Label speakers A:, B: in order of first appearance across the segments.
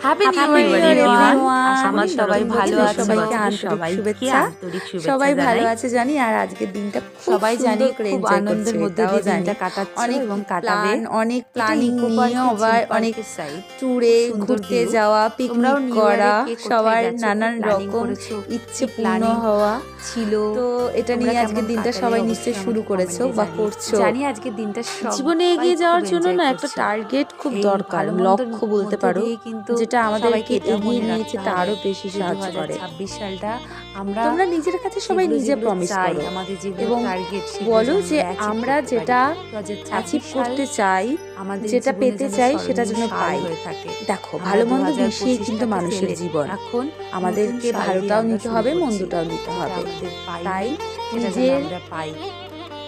A: Happy new
B: Happy
A: ইয়ার
B: New Year,
A: everyone.
B: everyone.
A: আমার সবাই ভালো
B: নতুন
A: আছে,
B: বছরের
A: সবাইকে
B: সবাইকে
A: আন্তরিক শুভেচ্ছা
B: সবাই ভালো
A: জানাই।
B: আছে জানি, আর আজকের দিনটা খুব
A: সবাই জানি
B: সুন্দর করে
A: খুব
B: এনজয়
A: আনন্দের
B: করছে,
A: মধ্যে
B: এটাও
A: দিয়ে
B: জানি।
A: দিনটা কাটাচ্ছো
B: অনেক
A: এবং কাটাবে।
B: অনেক
A: এটা
B: প্ল্যানিং
A: ইকো
B: নিয়ে
A: পার্কের,
B: আবার
A: জিম
B: অনেক
A: পার্কের সাইড।
B: ট্যুরে
A: সুন্দর
B: ঘুরতে
A: ভিউ।
B: যাওয়া,
A: তোমরাও
B: পিকনিক
A: নিউ ইয়ারে
B: করা,
A: কে কোথায়
B: সবার
A: গেছো, কি
B: নানান
A: প্ল্যানিং
B: রকম
A: করেছো,
B: ইচ্ছে
A: কি
B: পূর্ণ
A: প্ল্যানিং
B: হওয়া
A: ছিল,
B: তো এটা
A: তোমরা
B: নিয়ে আজকের
A: কেমন
B: দিনটা
A: কাটালে
B: সবাই
A: অবশ্যই
B: নিশ্চয়ই শুরু
A: আমাকে
B: করেছো
A: কমেন্টে
B: বা
A: জানিও।
B: করছো।
A: জানি আজকের দিনটা
B: জীবনে
A: সবাই
B: এগিয়ে
A: খুব
B: যাওয়ার জন্য
A: এনজয়
B: না একটা
A: করছো।
B: টার্গেট খুব
A: এই
B: দরকার,
A: ভালো মন্দর
B: লক্ষ্য বলতে
A: মধ্য
B: পারো,
A: দিয়েই কিন্তু
B: যেটা
A: সবাইকে
B: আমাদেরকে
A: এটাও
B: এগিয়ে
A: মনে
B: নিয়ে
A: রাখতে
B: যেতে
A: হবে
B: আরো বেশি
A: যে
B: সাহায্য করে।
A: 2026 সালটা আমরা
B: তোমরা নিজের কাছে সবাই
A: যেগুলো
B: নিজে
A: যেগুলো
B: প্রমিস
A: চাই,
B: করো
A: আমাদের যেগুলো
B: এবং
A: টার্গেট, সেগুলো
B: বলো
A: যেন
B: যে
A: অ্যাচিভ
B: আমরা
A: করতে পারি।
B: যেটা
A: 2026
B: অ্যাচিভ
A: সাল
B: করতে চাই,
A: আমাদের
B: যেটা
A: জীবনে
B: পেতে
A: যেন
B: চাই সেটা
A: স্মরণীয়
B: যেন
A: সাল
B: পাই।
A: হয়ে থাকে।
B: দেখো,
A: আমরা
B: ভালো মন্দ মিশিয়ে
A: 2025
B: কিন্তু
A: টাকে
B: মানুষের
A: ফেলে
B: জীবন,
A: এখন নতুন
B: আমাদেরকে
A: সাল দিয়ে
B: ভালোটাও
A: আমরা
B: নিতে
A: শুরু
B: হবে,
A: করছি।
B: মন্দটাও নিতে
A: যেটা
B: হবে।
A: আমাদের
B: তাই
A: পাইনি সেটা যেন
B: নিজের
A: আমরা পাই।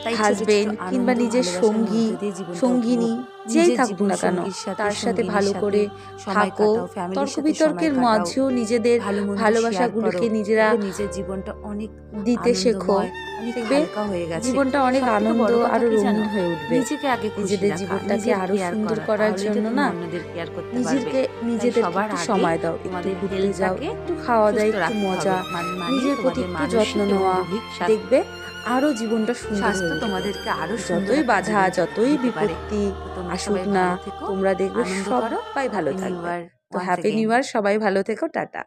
A: তাই ছোট ছোট
B: হাজবেন্ড কিংবা
A: আনন্দ,
B: নিজের
A: ভালোবাসার
B: সঙ্গী,
A: মধ্য দিয়ে জীবনটা
B: সঙ্গিনী
A: উপভোগ।
B: যেই
A: নিজের
B: থাকুক
A: জীবন
B: না কেন,
A: সঙ্গীর সাথে,
B: তার সাথে
A: সঙ্গিনীর
B: ভালো
A: সাথে
B: করে
A: সময়
B: থাকো।
A: কাটাও, ফ্যামিলির
B: তর্ক
A: সাথে সময়
B: বিতর্কের
A: কাটাও,
B: মাঝেও নিজেদের
A: ভালো মন্দ শেয়ার করো।
B: ভালোবাসাগুলোকে নিজেরা
A: দেখবে নিজের জীবনটা অনেক
B: দিতে শেখো।
A: আনন্দময়, অনেক
B: দেখবে
A: হালকা হয়ে গেছে।
B: জীবনটা অনেক
A: সব থেকে
B: আনন্দ
A: বড় কথা
B: আরো
A: কি জানো?
B: রঙিন হয়ে উঠবে।
A: নিজেকে আগে খুশি
B: নিজেদের
A: রাখা,
B: জীবনটাকে
A: নিজের
B: আরো
A: কেয়ার
B: সুন্দর
A: করা,
B: করার
A: তাহলেই তো
B: জন্য
A: তুমি
B: না
A: অন্যদের কেয়ার করতে পারবে। তাই
B: নিজেদেরকে
A: সবার
B: একটু
A: আগে
B: সময় দাও, একটু
A: তোমাদের
B: ঘুরতে যাও,
A: হেলথটাকে
B: একটু খাওয়া দাওয়া,
A: সুস্থ
B: একটু
A: রাখতে
B: মজা,
A: হবে। মানে
B: নিজের প্রতি
A: তোমাদের
B: একটু যত্ন
A: মানসিক এবং
B: নেওয়া।
A: দৈহিক
B: দেখবে আরো জীবনটা সুন্দর
A: স্বাস্থ্য
B: হয়ে উঠবে।
A: তোমাদেরকে আরো সুন্দর
B: যতই
A: একটা
B: বাধা,
A: জীবন
B: যতই
A: দিতে পারে।
B: বিপত্তি
A: তো তোমরা
B: আসুক
A: সবাই
B: না,
A: ভালো থেকো,
B: তোমরা দেখবে
A: আনন্দ করো।
B: সবাই ভালো
A: হ্যাপি নিউ
B: থাকবে।
A: ইয়ার
B: তো
A: once
B: happy
A: again.
B: New year, সবাই ভালো থেকো, টাটা।